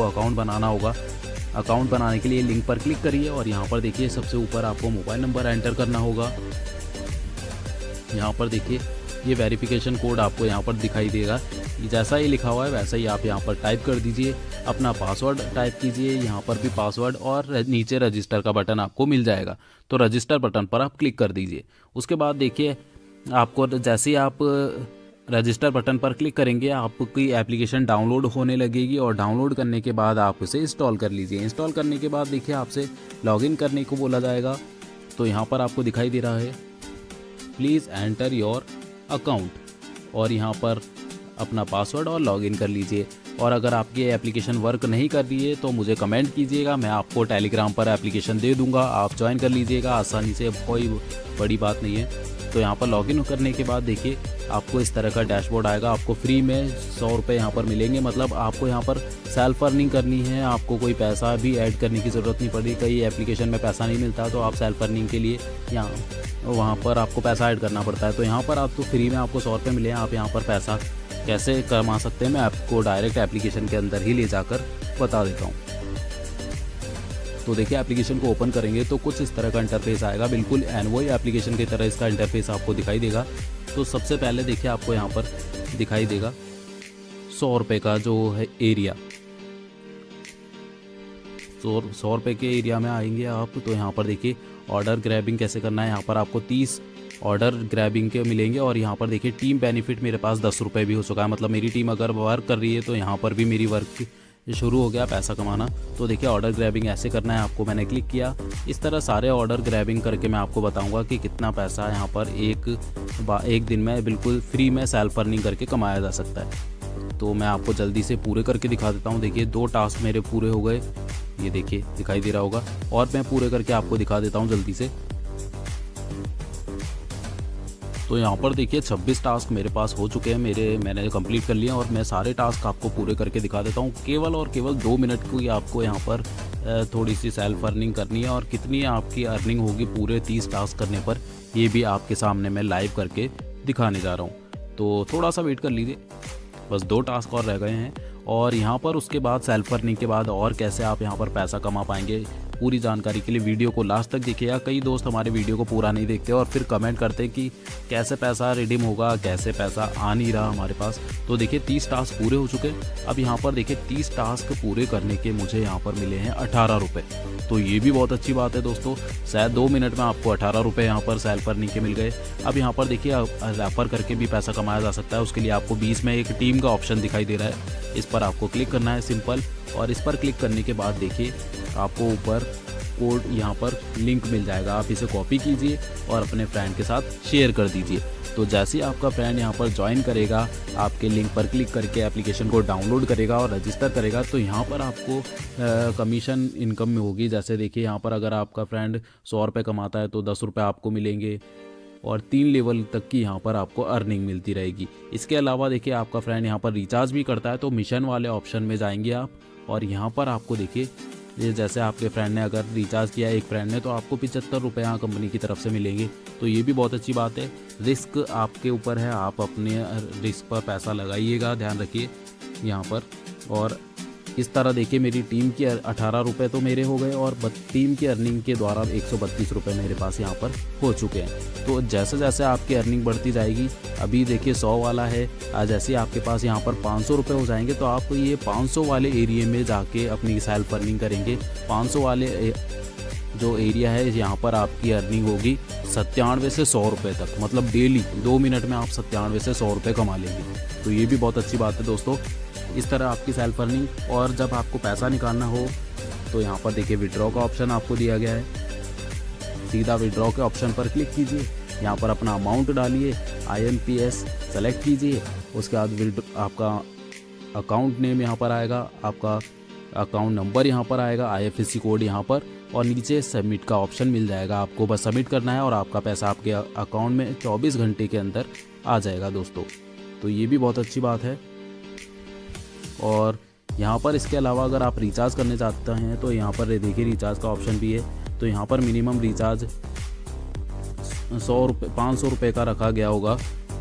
आपको अकाउंट बनाना होगा। अकाउंट बनाने के लिए लिंक पर क्लिक करिए और यहाँ पर देखिए सबसे ऊपर आपको मोबाइल नंबर एंटर करना होगा। यहाँ पर देखिए ये वेरिफिकेशन कोड आपको यहाँ पर दिखाई देगा, जैसा ही लिखा हुआ है वैसा ही आप यहाँ पर टाइप कर दीजिए। अपना पासवर्ड टाइप कीजिए, यहाँ पर भी पासवर्ड, और नीचे रजिस्टर का बटन आपको मिल जाएगा, तो रजिस्टर बटन पर आप क्लिक कर दीजिए। उसके बाद देखिए आपको जैसे ही आप रजिस्टर बटन पर क्लिक करेंगे आपकी एप्लीकेशन डाउनलोड होने लगेगी, और डाउनलोड करने के बाद आप उसे इंस्टॉल कर लीजिए। इंस्टॉल करने के बाद देखिए आपसे लॉगिन करने को बोला जाएगा, तो यहाँ पर आपको दिखाई दे रहा है प्लीज़ एंटर योर अकाउंट, और यहाँ पर अपना पासवर्ड और लॉगिन कर लीजिए। और अगर आपकी एप्लीकेशन वर्क नहीं कर रही है तो मुझे कमेंट कीजिएगा, मैं आपको टेलीग्राम पर एप्लीकेशन दे दूंगा, आप ज्वाइन कर लीजिएगा आसानी से, कोई बड़ी बात नहीं है। तो यहाँ पर लॉगिन करने के बाद देखिए आपको इस तरह का डैशबोर्ड आएगा। आपको फ्री में 100 रुपये यहाँ पर मिलेंगे, मतलब आपको यहाँ पर सेल्फ अर्निंग करनी है, आपको कोई पैसा भी ऐड करने की ज़रूरत नहीं पड़ी। कई एप्लीकेशन में पैसा नहीं मिलता तो आप सेल्फ अर्निंग के लिए वहाँ पर आपको पैसा ऐड करना पड़ता है। तो यहाँ पर आपको फ्री में आपको 100 रुपये मिले, आप यहाँ पर पैसा कैसे कमा सकते हैं मैं आपको डायरेक्ट एप्लीकेशन के अंदर ही ले जाकर बता देता हूँ। तो देखिए एप्लीकेशन को ओपन करेंगे तो कुछ इस तरह का इंटरफेस आएगा, बिल्कुल एनवॉय एप्लीकेशन की तरह इसका इंटरफेस आपको दिखाई देगा। तो सबसे पहले देखिए आपको यहाँ पर दिखाई देगा 100 रुपये का जो है एरिया, 100 रुपये के एरिया में आएंगे आप। तो यहाँ पर देखिए ऑर्डर ग्रैबिंग कैसे करना है, यहाँ पर आपको 30 ऑर्डर ग्रैबिंग के मिलेंगे। और यहाँ पर देखिए टीम बेनिफिट मेरे पास 10 रुपये भी हो चुका है, मतलब मेरी टीम अगर वर्क कर रही है तो यहाँ पर भी मेरी वर्क शुरू हो गया पैसा कमाना। तो देखिए ऑर्डर ग्रैबिंग ऐसे करना है आपको, मैंने क्लिक किया। इस तरह सारे ऑर्डर ग्रैबिंग करके मैं आपको बताऊंगा कि कितना पैसा यहाँ पर एक दिन में बिल्कुल फ्री में सेल्फ अर्निंग करके कमाया जा सकता है। तो मैं आपको जल्दी से पूरे करके दिखा देता हूँ। देखिए 2 टास्क मेरे पूरे हो गए, ये देखिए दिखाई दे रहा होगा, और मैं पूरे करके आपको दिखा देता हूँ जल्दी से। तो यहाँ पर देखिए 26 टास्क मेरे पास हो चुके हैं, मैंने कंप्लीट कर लिया, और मैं सारे टास्क आपको पूरे करके दिखा देता हूँ। केवल और केवल 2 मिनट की आपको यहाँ पर थोड़ी सी सेल्फ अर्निंग करनी है, और कितनी आपकी अर्निंग होगी पूरे 30 टास्क करने पर ये भी आपके सामने मैं लाइव करके दिखाने जा रहा हूँ। तो थोड़ा सा वेट कर लीजिए, बस 2 टास्क और रह गए हैं। और यहाँ पर उसके बाद सेल्फ अर्निंग के बाद और कैसे आप यहाँ पर पैसा कमा पाएंगे, पूरी जानकारी के लिए वीडियो को लास्ट तक देखिएगा। कई दोस्त हमारे वीडियो को पूरा नहीं देखते और फिर कमेंट करते कि कैसे पैसा रिडीम होगा, कैसे पैसा आ नहीं रहा हमारे पास। तो देखिए 30 टास्क पूरे हो चुके हैं। अब यहाँ पर देखिए 30 टास्क पूरे करने के मुझे यहाँ पर मिले हैं 18 रुपये। तो ये भी बहुत अच्छी बात है दोस्तों, शायद 2 मिनट में आपको 18 रुपये यहाँ पर सेल्फ अर्निंग के मिल गए। अब यहाँ पर देखिए रेफर करके भी पैसा कमाया जा सकता है। उसके लिए आपको बीच में एक टीम का ऑप्शन दिखाई दे रहा है, इस पर आपको क्लिक करना है सिंपल। और इस पर क्लिक करने के बाद देखिए आपको ऊपर कोड यहाँ पर लिंक मिल जाएगा, आप इसे कॉपी कीजिए और अपने फ्रेंड के साथ शेयर कर दीजिए। तो जैसे ही आपका फ्रेंड यहाँ पर ज्वाइन करेगा, आपके लिंक पर क्लिक करके एप्लीकेशन को डाउनलोड करेगा और रजिस्टर करेगा, तो यहाँ पर आपको कमीशन इनकम में होगी। जैसे देखिए यहाँ पर अगर आपका फ्रेंड 100 रुपये कमाता है तो 10 रुपये आपको मिलेंगे, और 3 लेवल तक की यहाँ पर आपको अर्निंग मिलती रहेगी। इसके अलावा देखिए आपका फ्रेंड यहाँ पर रिचार्ज भी करता है, तो मिशन वाले ऑप्शन में जाएंगे आप, और यहाँ पर आपको देखिए ये जैसे आपके फ्रेंड ने अगर रिचार्ज किया एक फ्रेंड ने, तो आपको 75 रुपये यहाँ कंपनी की तरफ से मिलेंगे। तो ये भी बहुत अच्छी बात है। रिस्क आपके ऊपर है, आप अपने रिस्क पर पैसा लगाइएगा, ध्यान रखिए यहाँ पर। और इस तरह देखिए मेरी टीम की 18 रुपये तो मेरे हो गए, और टीम की अर्निंग के द्वारा 132 रुपये मेरे पास यहाँ पर हो चुके हैं। तो जैसे जैसे आपकी अर्निंग बढ़ती जाएगी, अभी देखिए 100 वाला है, जैसे आपके पास यहाँ पर 500 रुपये हो जाएंगे तो आप ये 500 वाले एरिया में जाके अपनी सेल्फ अर्निंग करेंगे। 500 वाले जो एरिया है यहाँ पर आपकी अर्निंग होगी 97 से 100 रुपये तक, मतलब डेली 2 मिनट में आप 97 से 100 रुपये कमा लेंगे। तो ये भी बहुत अच्छी बात है दोस्तों, इस तरह आपकी सेल्फ अर्निंग। और जब आपको पैसा निकालना हो तो यहाँ पर देखिए विड्रॉ का ऑप्शन आपको दिया गया है, सीधा विड्रॉ के ऑप्शन पर क्लिक कीजिए, यहाँ पर अपना अमाउंट डालिए, IMPS सेलेक्ट कीजिए। उसके बाद आपका अकाउंट नेम यहाँ पर आएगा, आपका अकाउंट नंबर यहाँ पर आएगा, IFSC कोड यहाँ पर, और नीचे सबमिट का ऑप्शन मिल जाएगा। आपको बस सबमिट करना है और आपका पैसा आपके अकाउंट में 24 घंटे के अंदर आ जाएगा दोस्तों। तो ये भी बहुत अच्छी बात है। और यहाँ पर इसके अलावा अगर आप रिचार्ज करने चाहते हैं तो यहाँ पर देखिए रिचार्ज का ऑप्शन भी है। तो यहाँ पर मिनिमम रिचार्ज 500 रुपये का रखा गया होगा,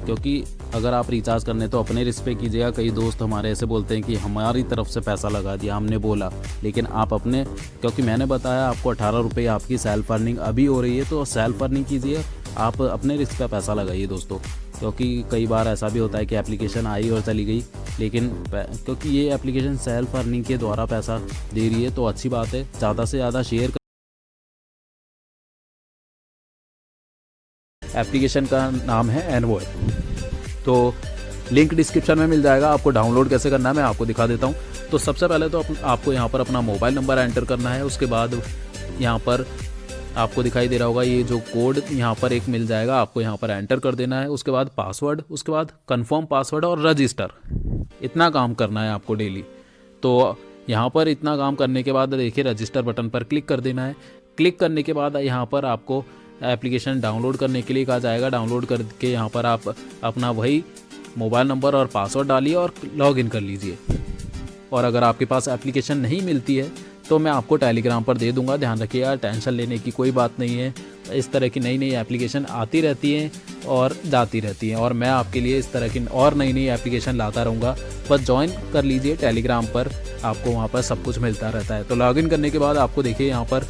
क्योंकि अगर आप रिचार्ज करने तो अपने रिस्क पे कीजिएगा। कई दोस्त हमारे ऐसे बोलते हैं कि हमारी तरफ से पैसा लगा दिया, हमने बोला, लेकिन आप अपने, क्योंकि मैंने बताया आपको 18 रुपये आपकी सेल्फ अर्निंग अभी हो रही है, तो सेल्फ अर्निंग कीजिए, आप अपने रिस्क पे पैसा लगाइए दोस्तों। क्योंकि कई बार ऐसा भी होता है कि एप्लीकेशन आई और चली गई, लेकिन क्योंकि ये एप्लीकेशन सेल्फ अर्निंग के द्वारा पैसा दे रही है तो अच्छी बात है, ज़्यादा से ज़्यादा शेयर। एप्लीकेशन का नाम है एनवॉय, तो लिंक डिस्क्रिप्शन में मिल जाएगा। आपको डाउनलोड कैसे करना है मैं आपको दिखा देता हूँ। तो सबसे पहले तो आपको यहाँ पर अपना मोबाइल नंबर एंटर करना है। उसके बाद यहाँ पर आपको दिखाई दे रहा होगा ये जो कोड यहाँ पर एक मिल जाएगा, आपको यहाँ पर एंटर कर देना है। उसके बाद पासवर्ड, उसके बाद कंफर्म पासवर्ड और रजिस्टर, इतना काम करना है आपको डेली। तो यहाँ पर इतना काम करने के बाद देखिए रजिस्टर बटन पर क्लिक कर देना है। क्लिक करने के बाद यहाँ पर आपको एप्लीकेशन डाउनलोड करने के लिए कहा जाएगा। डाउनलोड करके यहाँ पर आप अपना वही मोबाइल नंबर और पासवर्ड डालिए और लॉगिन कर लीजिए। और अगर आपके पास एप्लीकेशन नहीं मिलती है तो मैं आपको टेलीग्राम पर दे दूंगा, ध्यान रखिएगा, टेंशन लेने की कोई बात नहीं है। इस तरह की नई नई एप्लीकेशन आती रहती हैं और जाती रहती हैं, और मैं आपके लिए इस तरह की और नई नई एप्लीकेशन लाता रहूँगा। बस ज्वाइन कर लीजिए टेलीग्राम पर, आपको वहाँ पर सब कुछ मिलता रहता है। तो लॉगिन करने के बाद आपको देखिए यहाँ पर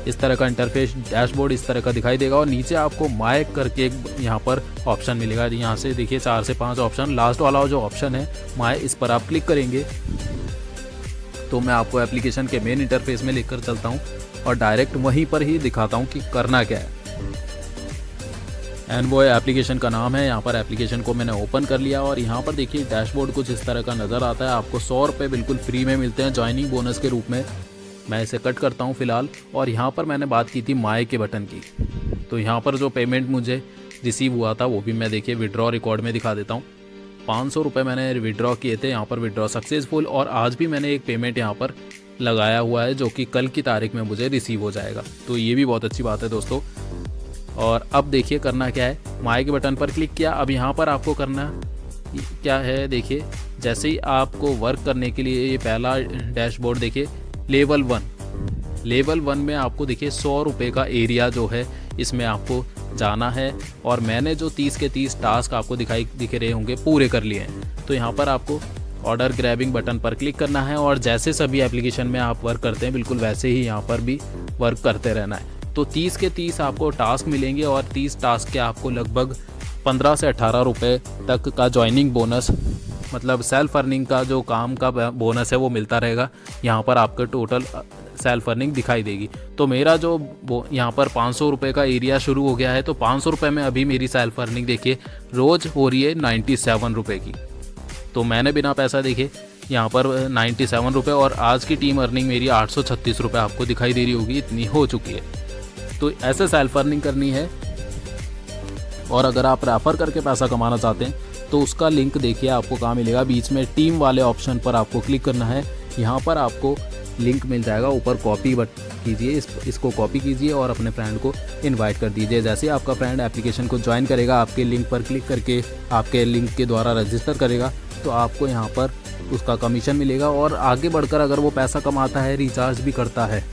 इस तरह का इंटरफेस डैशबोर्ड इस तरह का दिखाई देगा, और नीचे आपको माय करके एक यहाँ पर ऑप्शन मिलेगा। यहाँ से देखिए 4 से 5 ऑप्शन, लास्ट वाला जो ऑप्शन है माय, इस पर आप क्लिक करेंगे तो मैं आपको एप्लीकेशन के मेन इंटरफेस में लेकर चलता हूँ और डायरेक्ट वहीं पर ही दिखाता हूँ कि करना क्या है। एनवॉय एप्लीकेशन का नाम है। यहाँ पर एप्लीकेशन को मैंने ओपन कर लिया और यहाँ पर देखिए डैशबोर्ड कुछ इस तरह का नज़र आता है। आपको 100 रुपये बिल्कुल फ्री में मिलते हैं ज्वाइनिंग बोनस के रूप में। मैं इसे कट करता हूँ फ़िलहाल, और यहाँ पर मैंने बात की थी माय के बटन की। तो यहाँ पर जो पेमेंट मुझे रिसीव हुआ था वो भी मैं देखिए विड्रॉ रिकॉर्ड में दिखा देता हूँ। 500 रुपये मैंने विड्रॉ किए थे, यहाँ पर विड्रॉ सक्सेसफुल, और आज भी मैंने एक पेमेंट यहाँ पर लगाया हुआ है जो कि कल की तारीख में मुझे रिसीव हो जाएगा। तो ये भी बहुत अच्छी बात है दोस्तों। और अब देखिए करना क्या है, माय के बटन पर क्लिक किया। अब यहाँ पर आपको करना क्या है, देखिए जैसे ही आपको वर्क करने के लिए ये पहला डैशबोर्ड देखिए लेवल 1 में आपको देखिए 100 रुपये का एरिया जो है इसमें आपको जाना है। और मैंने जो 30 के 30 टास्क आपको दिख रहे होंगे पूरे कर लिए हैं। तो यहाँ पर आपको ऑर्डर ग्रैबिंग बटन पर क्लिक करना है, और जैसे सभी एप्लीकेशन में आप वर्क करते हैं बिल्कुल वैसे ही यहाँ पर भी वर्क करते रहना है। तो 30 के 30 आपको टास्क मिलेंगे, और 30 टास्क के आपको लगभग 15 से 18 रुपये तक का ज्वाइनिंग बोनस, मतलब सेल्फ अर्निंग का जो काम का बोनस है वो मिलता रहेगा। यहाँ पर आपका टोटल सेल्फ अर्निंग दिखाई देगी। तो मेरा जो यहाँ पर 500 रुपये का एरिया शुरू हो गया है, तो 500 रुपये में अभी मेरी सेल्फ अर्निंग देखिए रोज़ हो रही है 97 रुपये की। तो मैंने बिना पैसा देखे यहाँ पर 97 रुपये, और आज की टीम अर्निंग मेरी 836 रुपये आपको दिखाई दे रही होगी, इतनी हो चुकी है। तो ऐसे सेल्फ अर्निंग करनी है। और अगर आप रेफ़र करके पैसा कमाना चाहते हैं तो उसका लिंक देखिए आपको कहाँ मिलेगा, बीच में टीम वाले ऑप्शन पर आपको क्लिक करना है। यहाँ पर आपको लिंक मिल जाएगा, ऊपर कॉपी कीजिए, इसको कॉपी कीजिए और अपने फ्रेंड को इनवाइट कर दीजिए। जैसे ही आपका फ्रेंड एप्लीकेशन को ज्वाइन करेगा, आपके लिंक पर क्लिक करके आपके लिंक के द्वारा रजिस्टर करेगा, तो आपको यहाँ पर उसका कमीशन मिलेगा। और आगे बढ़कर अगर वो पैसा कमाता है, रिचार्ज भी करता है,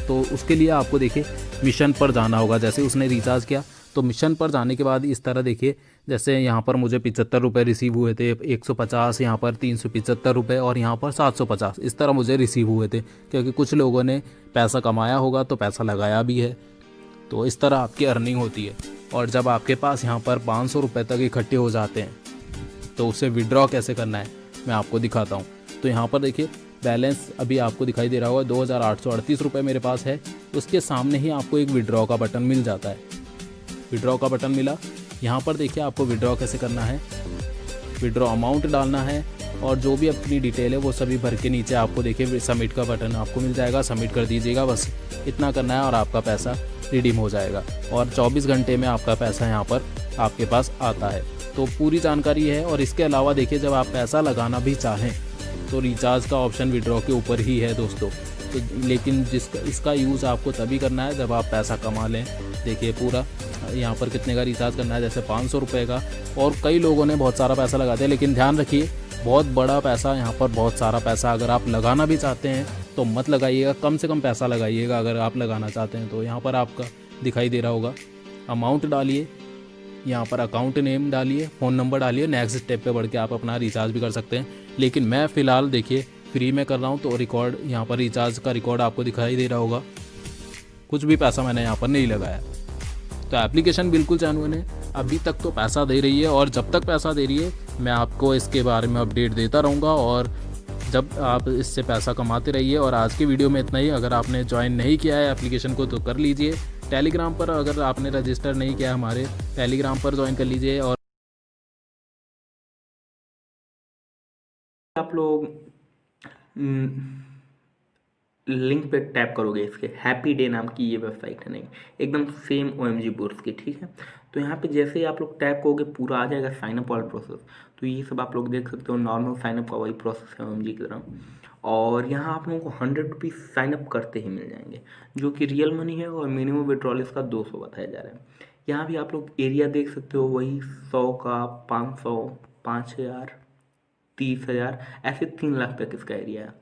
तो उसके लिए आपको देखिए मिशन पर जाना होगा। जैसे उसने रिचार्ज किया तो मिशन पर जाने के बाद इस तरह देखिए, जैसे यहाँ पर मुझे 75 रुपये रिसीव हुए थे, 150, यहाँ पर 375 रुपये, और यहाँ पर 750, इस तरह मुझे रिसीव हुए थे। क्योंकि कुछ लोगों ने पैसा कमाया होगा तो पैसा लगाया भी है, तो इस तरह आपकी अर्निंग होती है। और जब आपके पास यहाँ पर 500 रुपये तक इकट्ठे हो जाते हैं तो उसे विड्रॉ कैसे करना है मैं आपको दिखाता हूँ। तो यहाँ पर देखिए बैलेंस अभी आपको दिखाई दे रहा होगा, 2838 रुपये मेरे पास है। उसके सामने ही आपको एक विड्रॉ का बटन मिल जाता है। विड्रॉ का बटन मिला, यहाँ पर देखिए आपको विड्रॉ कैसे करना है, विड्रॉ अमाउंट डालना है, और जो भी अपनी डिटेल है वो सभी भर के नीचे आपको देखिए सबमिट का बटन आपको मिल जाएगा, सबमिट कर दीजिएगा। बस इतना करना है और आपका पैसा रिडीम हो जाएगा, और 24 घंटे में आपका पैसा यहाँ पर आपके पास आता है। तो पूरी जानकारी है। और इसके अलावा देखिए जब आप पैसा लगाना भी चाहें तो रिचार्ज का ऑप्शन विड्रॉ के ऊपर ही है दोस्तों। तो लेकिन इसका यूज़ आपको तभी करना है जब आप पैसा कमा लें। देखिए पूरा यहाँ पर कितने का रिचार्ज करना है, जैसे 500 रुपये का, और कई लोगों ने बहुत सारा पैसा लगाते हैं। लेकिन ध्यान रखिए बहुत बड़ा पैसा, यहाँ पर बहुत सारा पैसा अगर आप लगाना भी चाहते हैं तो मत लगाइएगा, कम से कम पैसा लगाइएगा अगर आप लगाना चाहते हैं। तो यहाँ पर आपका दिखाई दे रहा होगा, अमाउंट डालिए, यहाँ पर अकाउंट नेम डालिए, फ़ोन नंबर डालिए, नेक्स्ट स्टेप पे बढ़ के आप अपना रिचार्ज भी कर सकते हैं। लेकिन मैं फ़िलहाल देखिए फ्री में कर रहा हूँ, तो रिकॉर्ड यहाँ पर रिचार्ज का रिकॉर्ड आपको दिखाई दे रहा होगा, कुछ भी पैसा मैंने यहाँ पर नहीं लगाया। तो एप्लीकेशन बिल्कुल जेन्युइन है, अभी तक तो पैसा दे रही है, और जब तक पैसा दे रही है मैं आपको इसके बारे में अपडेट देता रहूँगा, और जब आप इससे पैसा कमाते रहिए। और आज की वीडियो में इतना ही। अगर आपने ज्वाइन नहीं किया है एप्लीकेशन को तो कर लीजिए। टेलीग्राम पर अगर आपने रजिस्टर नहीं किया हमारे टेलीग्राम पर ज्वाइन कर लीजिए। और आप लोग लिंक पे टैप करोगे, इसके हैप्पी डे नाम की ये वेबसाइट है, नहीं एकदम सेम OMG बुर्स की, ठीक है। तो यहाँ पे जैसे ही आप लोग टैप करोगे पूरा आ जाएगा साइनअप वाला प्रोसेस। तो ये सब आप लोग देख सकते हो, नॉर्मल साइनअप का वही प्रोसेस है OMG की तरह। और यहाँ आप लोगों को 100 रुपीज़ साइनअप करते ही मिल जाएंगे, जो कि रियल मनी है, और मिनिमम विड्रॉल इसका 200 बताया जा रहा है। यहाँ भी आप लोग एरिया देख सकते हो, वही 100 का 500, 5000, 30,000, ऐसे 3 लाख तक इसका एरिया है।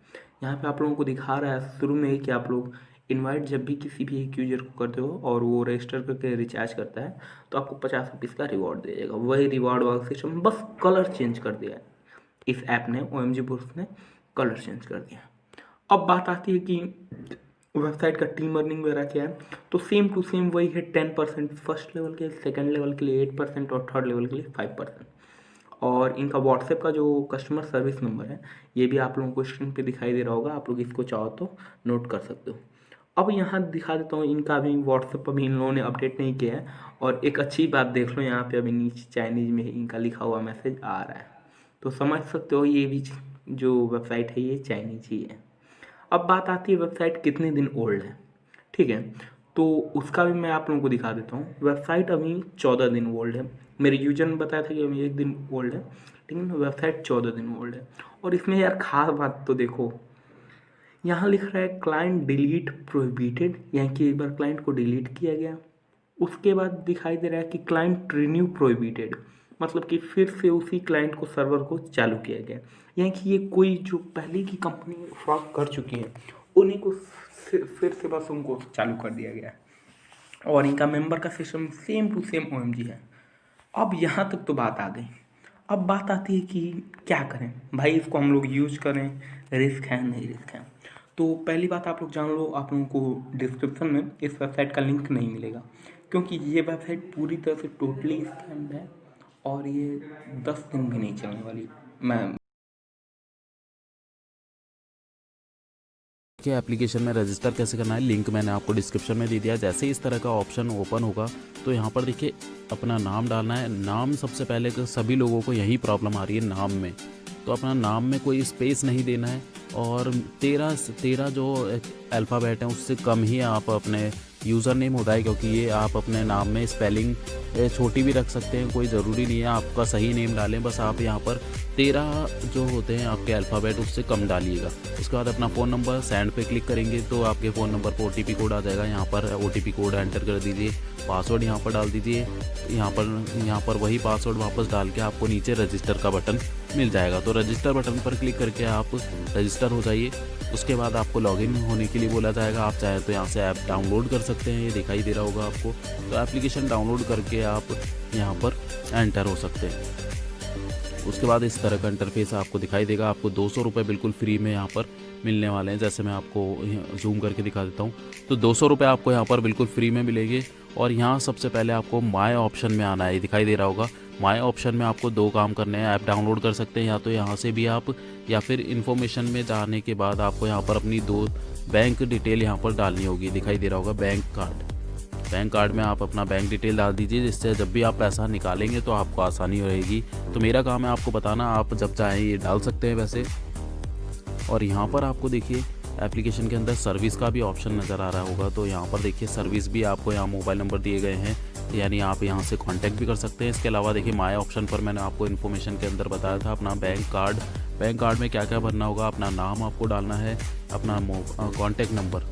यहाँ पे आप लोगों को दिखा रहा है शुरू में ही कि आप लोग इनवाइट जब भी किसी भी एक यूजर को करते हो और वो रजिस्टर करके रिचार्ज करता है तो आपको 50 रुपीज़ का रिवॉर्ड दे जाएगा। वही रिवॉर्ड वाला सिस्टम, बस कलर चेंज कर दिया है इस ऐप ने, OMG बुर्स ने कलर चेंज कर दिया। अब बात आती है कि वेबसाइट का टीम अर्निंग वगैरह क्या है, तो सेम टू सेम वही है। 10% फर्स्ट लेवल के, सेकेंड लेवल के लिए 8% और थर्ड लेवल के लिए 5%। और इनका व्हाट्सएप का जो कस्टमर सर्विस नंबर है ये भी आप लोगों को स्क्रीन पे दिखाई दे रहा होगा, आप लोग इसको चाहो तो नोट कर सकते हो। अब यहाँ दिखा देता हूँ, इनका भी व्हाट्सएप पर भी इन लोगों ने अपडेट नहीं किया है। और एक अच्छी बात देख लो, यहाँ पे अभी नीचे चाइनीज़ में इनका लिखा हुआ मैसेज आ रहा है, तो समझ सकते हो ये भी जो वेबसाइट है ये चाइनीज ही है। अब बात आती है वेबसाइट कितने दिन ओल्ड है, ठीक है, तो उसका भी मैं आप लोगों को दिखा देता हूँ। वेबसाइट अभी 14 दिन ओल्ड है। मेरे यूजर ने बताया था कि अभी 1 दिन ओल्ड है, लेकिन वेबसाइट 14 दिन ओल्ड है। और इसमें यार खास बात तो देखो, यहाँ लिख रहा है क्लाइंट डिलीट प्रोहिबिटेड, यानी कि एक बार क्लाइंट को डिलीट किया गया। उसके बाद दिखाई दे रहा है कि क्लाइंट रिन्यू प्रोहिबिटेड, मतलब कि फिर से उसी क्लाइंट को सर्वर को चालू किया गया। यानी कि ये कोई जो पहले की कंपनी फ्रॉड कर चुकी है उन्हीं को फिर से बस उनको चालू कर दिया गया है। और इनका मेंबर का system same to same OMG है। अब यहाँ तक तो बात आ गई। अब बात आती है कि क्या करें भाई, इसको हम लोग यूज करें, रिस्क है नहीं रिस्क है। तो पहली बात आप लोग जान लो, आप लोगों को डिस्क्रिप्शन में इस वेबसाइट का लिंक नहीं मिलेगा, क्योंकि ये वेबसाइट पूरी तरह से टोटली स्कैम है और ये 10 दिन भी नहीं चलने वाली। मैं कि एप्लीकेशन में रजिस्टर कैसे करना है, लिंक मैंने आपको डिस्क्रिप्शन में दे दिया। जैसे इस तरह का ऑप्शन ओपन होगा तो यहाँ पर देखिए अपना नाम डालना है। नाम सबसे पहले सभी लोगों को यही प्रॉब्लम आ रही है नाम में, तो अपना नाम में कोई स्पेस नहीं देना है, और 13 जो अल्फ़ाबेट हैं उससे कम ही आप अपने यूज़र नेम होता है, क्योंकि ये आप अपने नाम में स्पेलिंग छोटी भी रख सकते हैं, कोई ज़रूरी नहीं है आपका सही नेम डालें। बस आप यहाँ पर 13 जो होते हैं आपके अल्फ़ाबेट उससे कम डालिएगा। उसके बाद अपना फ़ोन नंबर सेंड पे क्लिक करेंगे तो आपके फ़ोन नंबर पर OTP कोड आ जाएगा। यहाँ पर OTP कोड एंटर कर दीजिए, पासवर्ड यहाँ पर डाल दीजिए। यहाँ पर वही पासवर्ड वापस डाल के आपको नीचे रजिस्टर का बटन मिल जाएगा। तो रजिस्टर बटन पर क्लिक करके आप रजिस्टर हो जाइए। उसके बाद आपको लॉगिन होने के लिए बोला जाएगा। आप चाहें तो यहाँ से ऐप डाउनलोड कर सकते हैं, ये दिखाई दे रहा होगा आपको। तो एप्लीकेशन डाउनलोड करके आप यहाँ पर एंटर हो सकते हैं। उसके बाद इस तरह का इंटरफेस आपको दिखाई देगा। आपको 200 रुपये बिल्कुल फ्री में यहाँ पर मिलने वाले हैं। जैसे मैं आपको जूम करके दिखा देता हूँ, तो 200 रुपये आपको यहाँ पर बिल्कुल फ्री में मिलेंगे। और यहाँ सबसे पहले आपको माय ऑप्शन में आना है, दिखाई दे रहा होगा। माय ऑप्शन में आपको 2 काम करने हैं। ऐप डाउनलोड कर सकते हैं या तो यहाँ से भी आप, या फिर इन्फॉर्मेशन में जाने के बाद आपको यहाँ पर अपनी 2 बैंक डिटेल यहाँ पर डालनी होगी। दिखाई दे रहा होगा बैंक कार्ड में आप अपना बैंक डिटेल डाल दीजिए, जिससे जब भी आप पैसा निकालेंगे तो आपको आसानी रहेगी। तो मेरा काम है आपको बताना, आप जब चाहें ये डाल सकते हैं वैसे। और यहाँ पर आपको देखिए एप्लीकेशन के अंदर सर्विस का भी ऑप्शन नज़र आ रहा होगा। तो यहाँ पर देखिए सर्विस भी आपको यहाँ मोबाइल नंबर दिए गए हैं, यानी आप यहाँ से कांटेक्ट भी कर सकते हैं। इसके अलावा देखिए माय ऑप्शन पर मैंने आपको इन्फॉर्मेशन के अंदर बताया था अपना बैंक कार्ड में क्या क्या भरना होगा। अपना नाम आपको डालना है, अपना कॉन्टैक्ट नंबर,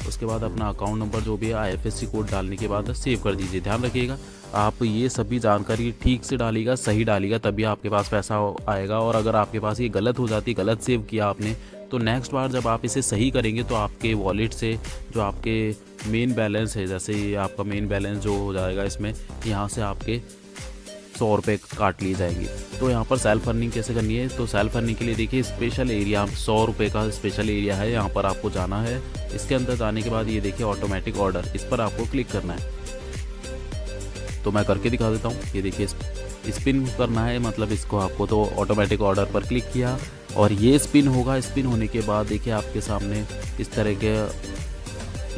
उसके बाद अपना अकाउंट नंबर जो भी है IFSC कोड डालने के बाद सेव कर दीजिए। ध्यान रखिएगा आप ये सभी जानकारी ठीक से डालिएगा, सही डालिएगा, तभी आपके पास पैसा आएगा। और अगर आपके पास ये गलत हो जाती, गलत सेव किया आपने, तो नेक्स्ट बार जब आप इसे सही करेंगे तो आपके वॉलेट से जो आपके मेन बैलेंस है, जैसे ये आपका मेन बैलेंस जो हो जाएगा इसमें, यहाँ से आपके 100 रुपये काट लिए जाएंगे। तो यहाँ पर सेल्फ अर्निंग कैसे करनी है, तो सेल्फ अर्निंग के लिए देखिए स्पेशल एरिया 100 रुपये का स्पेशल एरिया है, यहाँ पर आपको जाना है। इसके अंदर जाने के बाद ये देखिए ऑटोमेटिक ऑर्डर, इस पर आपको क्लिक करना है। तो मैं करके दिखा देता हूँ। ये देखिए स्पिन करना है, मतलब इसको आपको तो ऑटोमेटिक ऑर्डर पर क्लिक किया और ये स्पिन होगा। स्पिन होने के बाद देखिए आपके सामने इस तरह के,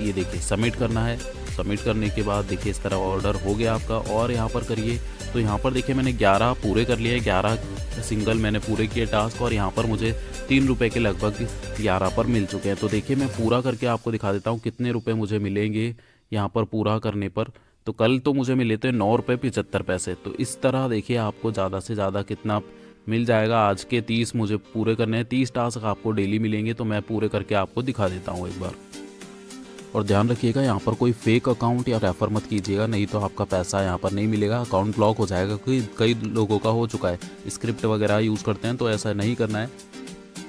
ये देखिए सबमिट करना है। सबमिट करने के बाद देखिए इस तरह ऑर्डर हो गया आपका। और यहाँ पर करिए, तो यहाँ पर देखिए मैंने 11 पूरे कर लिए, 11 सिंगल मैंने पूरे किए टास्क, और यहाँ पर मुझे 3 रुपये के लगभग 11 पर मिल चुके हैं। तो देखिए मैं पूरा करके आपको दिखा देता हूँ कितने रुपए मुझे मिलेंगे यहाँ पर पूरा करने पर। तो कल तो मुझे मिले थे 9 रुपये 75 पैसे। तो इस तरह देखिए आपको ज़्यादा से ज़्यादा कितना मिल जाएगा। आज के 30 मुझे पूरे करने हैं, 30 टास्क आपको डेली मिलेंगे। तो मैं पूरे करके आपको दिखा देता हूँ एक बार। और ध्यान रखिएगा यहाँ पर कोई फेक अकाउंट या रेफर मत कीजिएगा, नहीं तो आपका पैसा यहाँ पर नहीं मिलेगा, अकाउंट ब्लॉक हो जाएगा। क्योंकि कई लोगों का हो चुका है, स्क्रिप्ट वगैरह यूज़ करते हैं, तो ऐसा नहीं करना है।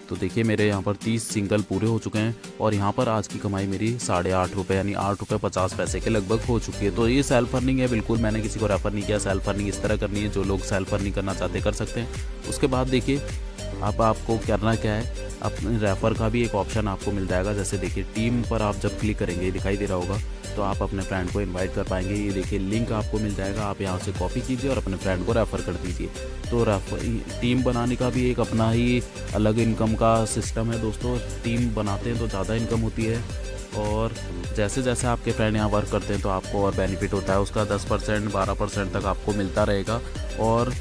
तो देखिए मेरे यहाँ पर 30 सिंगल पूरे हो चुके हैं और यहाँ पर आज की कमाई मेरी 8.5 रुपये यानी 8 रुपये 50 पैसे के लगभग हो चुकी है। तो ये सेल्फ अर्निंग है, बिल्कुल मैंने किसी को रेफर नहीं किया। सेल्फ अर्निंग इस तरह करनी है, जो लोग सेल्फ अर्निंग करना चाहते कर सकते हैं। उसके बाद देखिए अब आपको करना क्या है, अपने रेफ़र का भी एक ऑप्शन आपको मिल जाएगा। जैसे देखिए टीम पर आप जब क्लिक करेंगे, दिखाई दे रहा होगा, तो आप अपने फ्रेंड को इनवाइट कर पाएंगे। ये देखिए लिंक आपको मिल जाएगा, आप यहाँ से कॉपी कीजिए और अपने फ्रेंड को रेफ़र कर दीजिए। तो टीम बनाने का भी एक अपना ही अलग इनकम का सिस्टम है दोस्तों। टीम बनाते हैं तो ज़्यादा इनकम होती है, और जैसे जैसे आपके फ्रेंड यहाँ वर्क करते हैं तो आपको और बेनिफिट होता है। उसका 10% 12% तक आपको मिलता रहेगा। और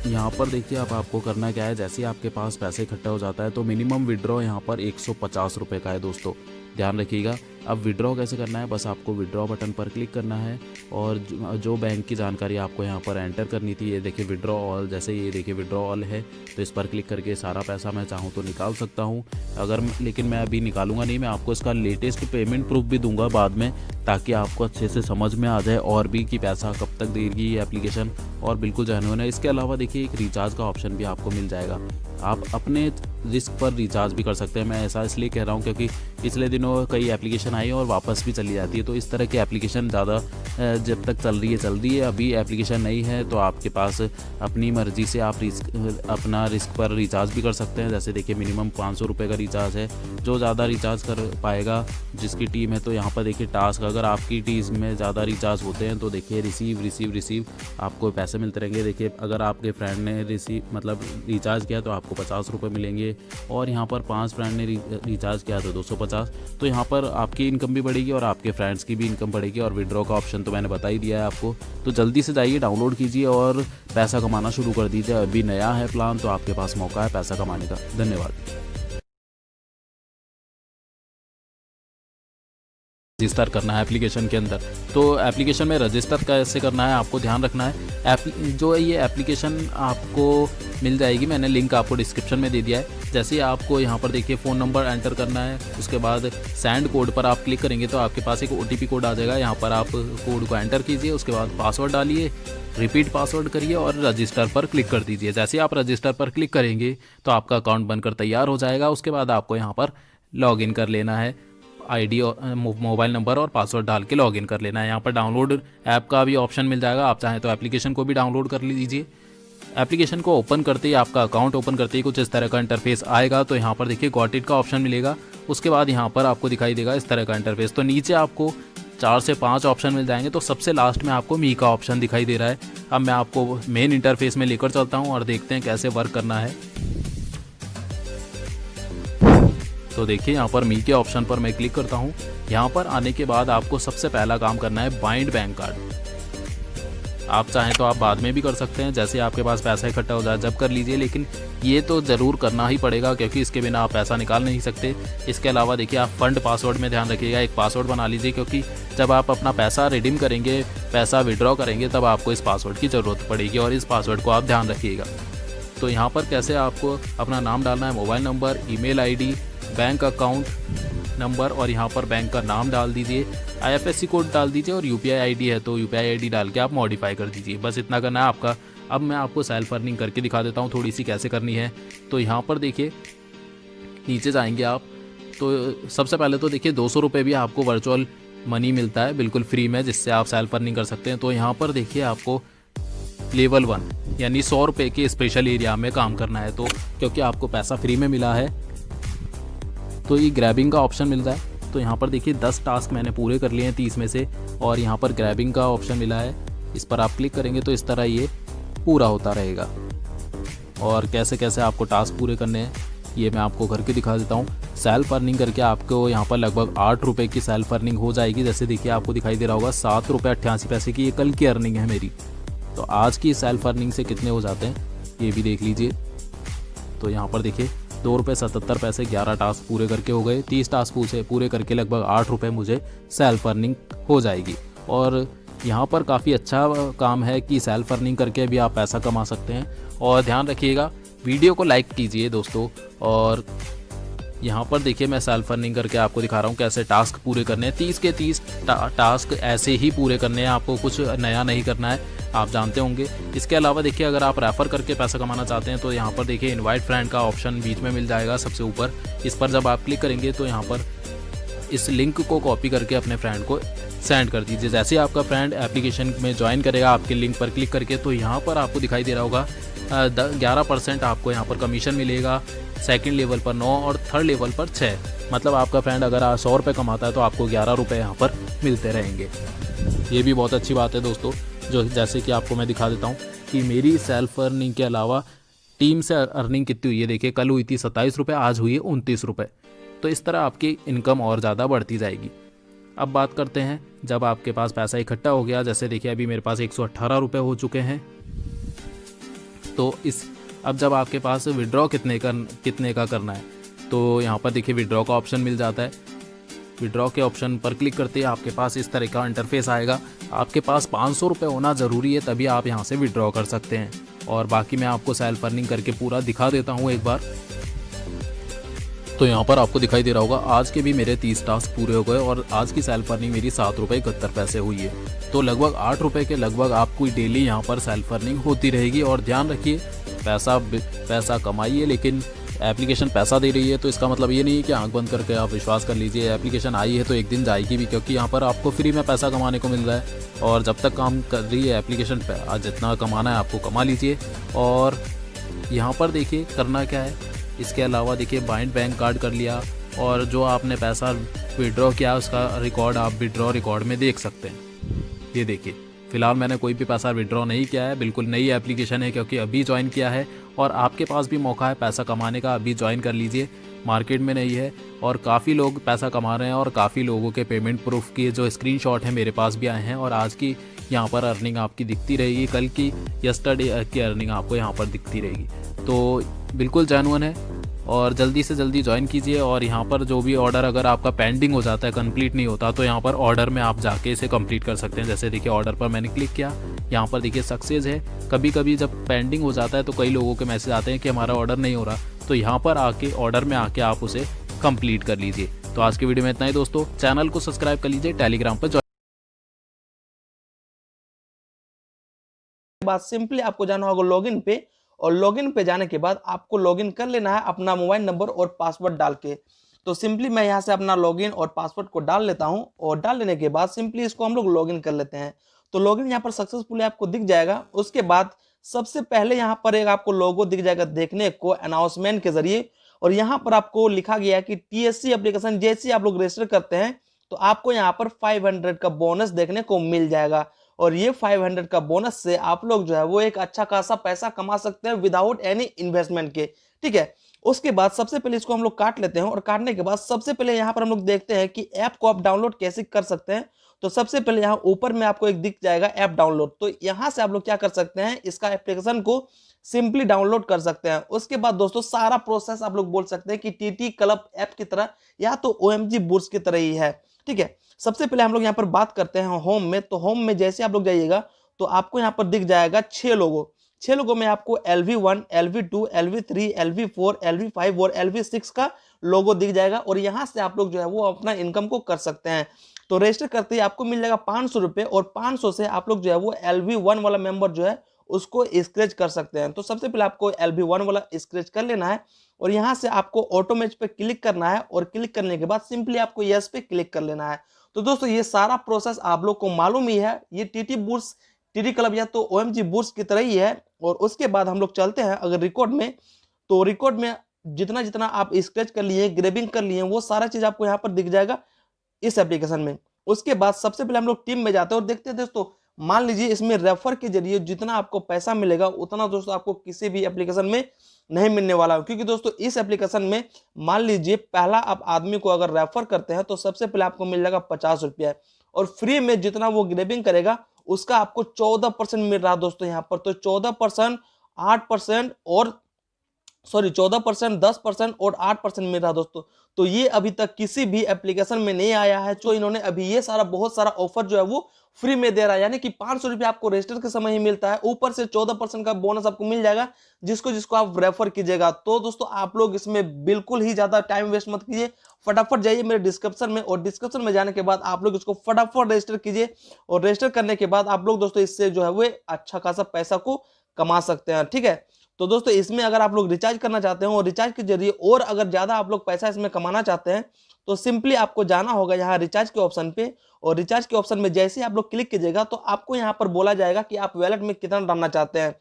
यहाँ पर देखिए अब आपको करना क्या है, जैसे ही आपके पास पैसे इकट्ठा हो जाता है तो मिनिमम विड्रॉ यहाँ पर 150 रुपये का है दोस्तों, ध्यान रखिएगा। अब विड्रॉ कैसे करना है, बस आपको विड्रॉ बटन पर क्लिक करना है और जो बैंक की जानकारी आपको यहाँ पर एंटर करनी थी, ये देखिए विड्रॉ ऑल, जैसे ये देखिए विड्रॉ ऑल है, तो इस पर क्लिक करके सारा पैसा मैं चाहूँ तो निकाल सकता हूँ। लेकिन मैं अभी निकालूंगा नहीं, मैं आपको इसका लेटेस्ट पेमेंट प्रूफ भी दूंगा बाद में, ताकि आपको अच्छे से समझ में आ जाए और भी कि पैसा कब तक देगी ये एप्लीकेशन, और बिल्कुल जेन्युइन है। इसके अलावा देखिए एक रिचार्ज का ऑप्शन भी आपको मिल जाएगा, आप अपने रिस्क पर रिचार्ज भी कर सकते हैं। मैं ऐसा इसलिए कह रहा हूँ क्योंकि पिछले दिनों कई एप्लीकेशन आई और वापस भी चली जाती है, तो इस तरह की एप्लीकेशन ज़्यादा जब तक चल रही है। अभी एप्लीकेशन नहीं है तो आपके पास अपनी मर्ज़ी से आप अपना रिस्क पर रिचार्ज भी कर सकते हैं। जैसे देखिए मिनिमम 500 रुपये का रिचार्ज है, जो ज़्यादा रिचार्ज कर पाएगा जिसकी टीम है। तो यहाँ पर देखिए टास्क, अगर आपकी टीम में ज़्यादा रिचार्ज होते हैं तो देखिए रिसीव आपको पैसे मिलते रहेंगे। देखिए अगर आपके फ्रेंड ने रिचार्ज किया तो आपको 50 रुपये मिलेंगे, और यहाँ पर 5 फ्रेंड ने रिचार्ज किया तो 250। तो यहाँ पर आपकी इनकम भी बढ़ेगी और आपके फ्रेंड्स की भी इनकम बढ़ेगी। और विड्रॉ का ऑप्शन तो मैंने बता ही दिया है आपको, तो जल्दी से जाइए डाउनलोड कीजिए और पैसा कमाना शुरू कर दीजिए। अभी नया है प्लान तो आपके पास मौका है पैसा कमाने का। धन्यवाद। रजिस्टर करना है एप्लीकेशन के अंदर, तो एप्लीकेशन में रजिस्टर कैसे करना है आपको ध्यान रखना है। जो ये एप्लीकेशन आपको मिल जाएगी, मैंने लिंक आपको डिस्क्रिप्शन में दे दिया है। जैसे ही आपको यहाँ पर देखिए फ़ोन नंबर एंटर करना है, उसके बाद सेंड कोड पर आप क्लिक करेंगे तो आपके पास एक OTP कोड आ जाएगा। यहाँ पर आप कोड को एंटर कीजिए, उसके बाद पासवर्ड डालिए, रिपीट पासवर्ड करिए और रजिस्टर पर क्लिक कर दीजिए। जैसे ही आप रजिस्टर पर क्लिक करेंगे तो आपका अकाउंट बनकर तैयार हो जाएगा। उसके बाद आपको यहाँ पर लॉगिन कर लेना है, ID और मोबाइल नंबर और पासवर्ड डाल के लॉगिन कर लेना है। यहाँ पर डाउनलोड ऐप का भी ऑप्शन मिल जाएगा, आप चाहें तो एप्लीकेशन को भी डाउनलोड कर लीजिए। एप्लीकेशन को ओपन करते ही, आपका अकाउंट ओपन करते ही कुछ इस तरह का इंटरफेस आएगा। तो यहाँ पर देखिए गॉट इट का ऑप्शन मिलेगा, उसके बाद यहाँ पर आपको दिखाई देगा इस तरह का इंटरफेस। तो नीचे आपको 4 से 5 ऑप्शन मिल जाएंगे, तो सबसे लास्ट में आपको मी का ऑप्शन दिखाई दे रहा है। अब मैं आपको मेन इंटरफेस में लेकर चलता हूँ और देखते हैं कैसे वर्क करना है। तो देखिए यहाँ पर मी के ऑप्शन पर मैं क्लिक करता हूँ। यहाँ पर आने के बाद आपको सबसे पहला काम करना है बाइंड बैंक कार्ड। आप चाहें तो आप बाद में भी कर सकते हैं, जैसे आपके पास पैसा इकट्ठा हो जाए जब कर लीजिए, लेकिन ये तो ज़रूर करना ही पड़ेगा क्योंकि इसके बिना आप पैसा निकाल नहीं सकते। इसके अलावा देखिए आप फंड पासवर्ड में ध्यान रखिएगा, एक पासवर्ड बना लीजिए, क्योंकि जब आप अपना पैसा रिडीम करेंगे, पैसा विड्रॉ करेंगे, तब आपको इस पासवर्ड की ज़रूरत पड़ेगी और इस पासवर्ड को आप ध्यान रखिएगा। तो यहाँ पर कैसे आपको अपना नाम डालना है, mobile number, email ID, bank account number और यहाँ पर बैंक का नाम डाल दीजिए, IFSC कोड डाल दीजिए और UPI ID है तो UPI ID डाल के आप मॉडिफाई कर दीजिए। बस इतना करना है आपका। अब मैं आपको सेल्फ अर्निंग करके दिखा देता हूँ थोड़ी सी कैसे करनी है। तो यहाँ पर देखिए नीचे जाएंगे आप तो सबसे पहले तो देखिए 200 रुपये भी आपको वर्चुअल मनी मिलता है बिल्कुल फ्री में, जिससे आप सेल्फ अर्निंग कर सकते हैं। तो यहाँ पर देखिए आपको लेवल 1 यानी 100 रुपये के स्पेशल एरिया में काम करना है। तो क्योंकि आपको पैसा फ्री में मिला है तो ये ग्रैबिंग का ऑप्शन मिल रहा है। तो यहाँ पर देखिए 10 टास्क मैंने पूरे कर लिए हैं 30 में से, और यहाँ पर ग्रैबिंग का ऑप्शन मिला है, इस पर आप क्लिक करेंगे तो इस तरह ये पूरा होता रहेगा। और कैसे कैसे आपको टास्क पूरे करने हैं ये मैं आपको करके दिखा देता हूँ। सेल्फ अर्निंग करके आपको यहाँ पर लगभग 8 रुपये की सेल्फ अर्निंग हो जाएगी। जैसे देखिए आपको दिखाई दे रहा होगा 7 रुपये 88 पैसे की ये कल की अर्निंग है मेरी। तो आज की सेल्फ अर्निंग से कितने हो जाते हैं ये भी देख लीजिए। तो यहाँ पर देखिए 2 रुपये 77 पैसे 11 टास्क पूरे करके हो गए। 30 टास्क पूरे करके लगभग 8 रुपये मुझे सेल्फ अर्निंग हो जाएगी। और यहाँ पर काफ़ी अच्छा काम है कि सेल्फ अर्निंग करके भी आप पैसा कमा सकते हैं। और ध्यान रखिएगा वीडियो को लाइक कीजिए दोस्तों। और यहाँ पर देखिए मैं सेल्फ अर्निंग करके आपको दिखा रहा हूँ कैसे टास्क पूरे करने हैं। 30 के 30 टास्क ऐसे ही पूरे करने हैं, आपको कुछ नया नहीं करना है, आप जानते होंगे। इसके अलावा देखिए अगर आप रेफ़र करके पैसा कमाना चाहते हैं तो यहाँ पर देखिए इनवाइट फ्रेंड का ऑप्शन बीच में मिल जाएगा सबसे ऊपर। इस पर जब आप क्लिक करेंगे तो यहाँ पर इस लिंक को कॉपी करके अपने फ्रेंड को सेंड कर दीजिए। जैसे ही आपका फ्रेंड एप्लीकेशन में ज्वाइन करेगा आपके लिंक पर क्लिक करके तो यहाँ पर आपको दिखाई दे रहा होगा 11% आपको यहाँ पर कमीशन मिलेगा। सेकंड लेवल पर 9 और थर्ड लेवल पर 6। मतलब आपका फ्रेंड अगर 100 रुपये कमाता है तो आपको 11 रुपये यहाँ पर मिलते रहेंगे। ये भी बहुत अच्छी बात है दोस्तों। जो जैसे कि आपको मैं दिखा देता हूँ कि मेरी सेल्फ अर्निंग के अलावा टीम से अर्निंग कितनी हुई है। देखिए कल हुई थी 27 रुपये, आज हुई है 29 रुपये। तो इस तरह आपकी इनकम और ज़्यादा बढ़ती जाएगी। अब बात करते हैं जब आपके पास पैसा इकट्ठा हो गया। जैसे देखिए अभी मेरे पास 118 रुपये हो चुके हैं। तो अब जब आपके पास विड्रॉ कितने का करना है तो यहाँ पर देखिए विड्रॉ का ऑप्शन मिल जाता है। विड्रॉ के ऑप्शन पर क्लिक करते ही आपके पास इस तरह का इंटरफेस आएगा। आपके पास 500 रुपये होना ज़रूरी है तभी आप यहाँ से विड्रॉ कर सकते हैं। और बाकी मैं आपको सेल्फ अर्निंग करके पूरा दिखा देता हूँ एक बार। तो यहाँ पर आपको दिखाई दे रहा होगा आज के भी मेरे 30 टास्क पूरे हो गए और आज की सेल्फ अर्निंग मेरी 7 रुपये 71 पैसे हुई है। तो लगभग 8 रुपये के लगभग आपको डेली यहाँ पर सेल्फ अर्निंग होती रहेगी। और ध्यान रखिए पैसा कमाइए, लेकिन एप्लीकेशन पैसा दे रही है तो इसका मतलब ये नहीं है कि आंख बंद करके आप विश्वास कर लीजिए। एप्लीकेशन आई है तो एक दिन जाएगी भी, क्योंकि यहाँ पर आपको फ्री में पैसा कमाने को मिल रहा है। और जब तक काम कर रही है एप्लीकेशन जितना कमाना है आपको कमा लीजिए। और यहाँ पर देखिए करना क्या है, इसके अलावा देखिए बाइंड बैंक कार्ड कर लिया और जो आपने पैसा विड्रॉ किया उसका रिकॉर्ड आप विड्रॉ रिकॉर्ड में देख सकते हैं। ये देखिए फ़िलहाल मैंने कोई भी पैसा विड्रॉ नहीं किया है, बिल्कुल नई एप्लीकेशन है क्योंकि अभी ज्वाइन किया है। और आपके पास भी मौका है पैसा कमाने का, अभी ज्वाइन कर लीजिए, मार्केट में नहीं है। और काफ़ी लोग पैसा कमा रहे हैं और काफ़ी लोगों के पेमेंट प्रूफ की जो स्क्रीनशॉट है मेरे पास भी आए हैं। और आज की यहाँ पर अर्निंग आपकी दिखती रहेगी, कल की यस्टरडे की अर्निंग आपको यहाँ पर दिखती रहेगी। तो बिल्कुल जेन्युइन है और जल्दी से जल्दी ज्वाइन कीजिए। और यहाँ पर जो भी ऑर्डर अगर आपका पेंडिंग हो जाता है, कंप्लीट नहीं होता, तो यहाँ पर ऑर्डर में आप जाके इसे कंप्लीट कर सकते हैं। जैसे देखिए ऑर्डर पर मैंने क्लिक किया, यहाँ पर देखिए सक्सेस है। कभी कभी जब पेंडिंग हो जाता है तो कई लोगों के मैसेज आते हैं कि हमारा ऑर्डर नहीं हो रहा, तो यहाँ पर आके ऑर्डर में आके आप उसे कंप्लीट कर लीजिए। तो आज की वीडियो में इतना ही दोस्तों। चैनल को सब्सक्राइब कर लीजिए, टेलीग्राम पर बाद सिंपली आपको जाना होगा लॉगिन पे, और लॉगिन पे जाने के बाद आपको लॉगिन कर लेना है अपना मोबाइल नंबर और पासवर्ड डाल के। तो सिंपली मैं यहाँ से अपना लॉगिन और पासवर्ड को डाल लेता हूँ और डाल लेने के बाद सिंपली इसको हम लोग लॉगिन कर लेते हैं। तो लॉगिन यहाँ पर सक्सेसफुली आपको दिख जाएगा। उसके बाद सबसे पहले यहाँ पर एक आपको लोगो दिख जाएगा देखने को अनाउंसमेंट के जरिए, और यहाँ पर आपको लिखा गया है कि TSC एप्लीकेशन जैसे आप लोग रजिस्टर करते हैं तो आपको यहाँ पर 500 का बोनस देखने को मिल जाएगा। और ये 500 का बोनस से आप लोग जो है वो एक अच्छा खासा पैसा कमा सकते हैं विदाउट एनी इन्वेस्टमेंट के। ठीक है, उसके बाद सबसे पहले इसको हम लोग काट लेते हैं और काटने के बाद सबसे पहले यहाँ पर हम लोग देखते हैं कि ऐप को आप डाउनलोड कैसे कर सकते हैं। तो सबसे पहले यहाँ ऊपर में आपको एक दिख जाएगा ऐप डाउनलोड, तो यहाँ से आप लोग क्या कर सकते हैं, इसका एप्लीकेशन को सिंपली डाउनलोड कर सकते हैं। उसके बाद दोस्तों सारा प्रोसेस आप लोग बोल सकते हैं कि TT क्लब ऐप की तरह या तो OMG बुर्स की तरह ही है। ठीक है, सबसे पहले हम लोग यहाँ पर बात करते हैं होम में। तो होम में जैसे आप लोग जाइएगा तो आपको यहाँ पर दिख जाएगा 6 लोगो। 6 लोगों में आपको LV1, LV2, LV3, LV4, LV5 और LV6 का लोगो दिख जाएगा। और यहाँ से आप लोग जो है वो अपना इनकम को कर सकते हैं। तो रजिस्टर करते ही आपको मिल जाएगा 500 रुपये, और 500 से आप लोग जो है वो LV1 वाला मेंबर जो है उसको स्क्रैच कर सकते हैं। तो सबसे पहले आपको LB1 वाला स्क्रैच कर लेना है और यहाँ से आपको ऑटो मैच पे क्लिक करना है और क्लिक करने के बाद सिंपली आपको यस पे क्लिक कर लेना है। तो दोस्तों ये सारा प्रोसेस आप लोग को मालूम ही है, ये टीटी क्लब या तो OMG बूट्स की तरह ही है। और उसके बाद हम लोग चलते हैं अगर रिकॉर्ड में, तो रिकॉर्ड में जितना जितना आप स्क्रैच कर लिए, ग्रेबिंग कर लिए, वो सारा चीज आपको यहाँ पर दिख जाएगा इस एप्लीकेशन में। उसके बाद सबसे पहले हम लोग टीम में जाते हैं और देखते हैं दोस्तों, मान लीजिए इसमें रेफर के जरिए जितना आपको पैसा मिलेगा उतना दोस्तों आपको किसी भी एप्लीकेशन में नहीं मिलने वाला, क्योंकि दोस्तों इस एप्लीकेशन में मान लीजिए पहला आप आदमी को अगर रेफर करते हैं तो सबसे पहले आपको मिल जाएगा 50 रुपया, और फ्री में जितना वो ग्रेबिंग करेगा उसका आपको 14% मिल रहा है दोस्तों यहाँ पर। तो 14%, 8% और 14%, 10% और 8% मिल रहा है दोस्तों। तो ये अभी तक किसी भी एप्लीकेशन में नहीं आया है, जो इन्होंने अभी ये सारा बहुत सारा ऑफर जो है वो फ्री में दे रहा है, यानी कि 500 रुपये आपको रजिस्टर के समय ही मिलता है, ऊपर से 14% का बोनस आपको मिल जाएगा जिसको जिसको आप रेफर कीजिएगा। तो दोस्तों आप लोग इसमें बिल्कुल ही ज्यादा टाइम वेस्ट मत कीजिए, फटाफट जाइए मेरे डिस्क्रिप्शन में, और डिस्क्रिप्शन में जाने के बाद आप लोग इसको फटाफट रजिस्टर कीजिए, और रजिस्टर करने के बाद आप लोग दोस्तों इससे जो है वो अच्छा खासा पैसा को कमा सकते हैं, ठीक है। तो दोस्तों इसमें अगर आप लोग रिचार्ज करना चाहते हो और रिचार्ज के जरिए और अगर ज्यादा आप लोग पैसा इसमें कमाना चाहते हैं तो सिंपली आपको जाना होगा यहाँ रिचार्ज के ऑप्शन पे, और रिचार्ज के ऑप्शन में जैसे ही आप लोग क्लिक कीजिएगा तो आपको यहाँ पर बोला जाएगा कि आप वैलेट में कितना डालना चाहते हैं।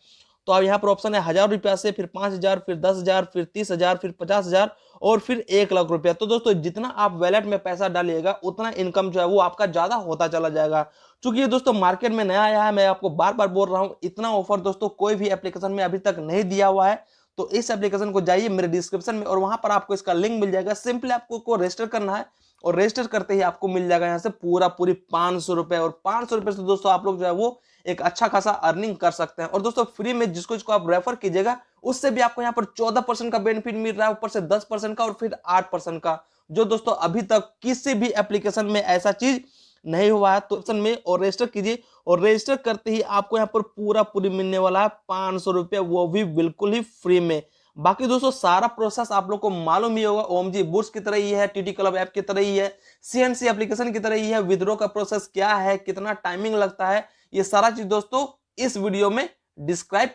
तो अब यहाँ पर ऑप्शन है 1000 रुपया से, फिर 5000, फिर 10,000, फिर 30,000, फिर 50,000 और फिर 1,00,000 रुपया। तो दोस्तों जितना आप वैलेट में पैसा डालिएगा उतना इनकम जो है वो आपका ज्यादा होता चला जाएगा। चूंकि ये दोस्तों मार्केट में नया आया है, मैं आपको बार बार बोल रहा हूँ, इतना ऑफर दोस्तों कोई भी एप्लीकेशन में अभी तक नहीं दिया हुआ है। तो इस एप्लीकेशन को जाइए मेरे डिस्क्रिप्शन में और वहां पर आपको इसका लिंक मिल जाएगा, सिंपली आपको रजिस्टर करना है और रजिस्टर करते ही आपको मिल जाएगा यहाँ से पूरी 500 रुपए, और 500 रुपए से दोस्तों आप लोग जो है वो एक अच्छा खासा अर्निंग कर सकते हैं। और दोस्तों फ्री में जिसको जिसको आप रेफर कीजिएगा उससे भी आपको यहाँ पर 14% का बेनिफिट मिल रहा है, ऊपर से 10% का और फिर 8% का, जो दोस्तों अभी तक किसी भी एप्लीकेशन में ऐसा चीज नहीं हुआ है। तो ऑप्शन में और रजिस्टर कीजिए, और रजिस्टर करते ही आपको यहाँ पर पूरी मिलने वाला है 500 रुपये, वो भी बिल्कुल ही फ्री में। बाकी दोस्तों सारा प्रोसेस आप लोग को मालूम ही होगा, OMG बूट्स की तरह ही है, टीटी क्लब ऐप की तरह ही है, CNC एप्लीकेशन की तरह ही है। विड्रॉ का प्रोसेस क्या है, कितना टाइमिंग लगता है, ये सारा चीज दोस्तों इस वीडियो में डिस्क्राइब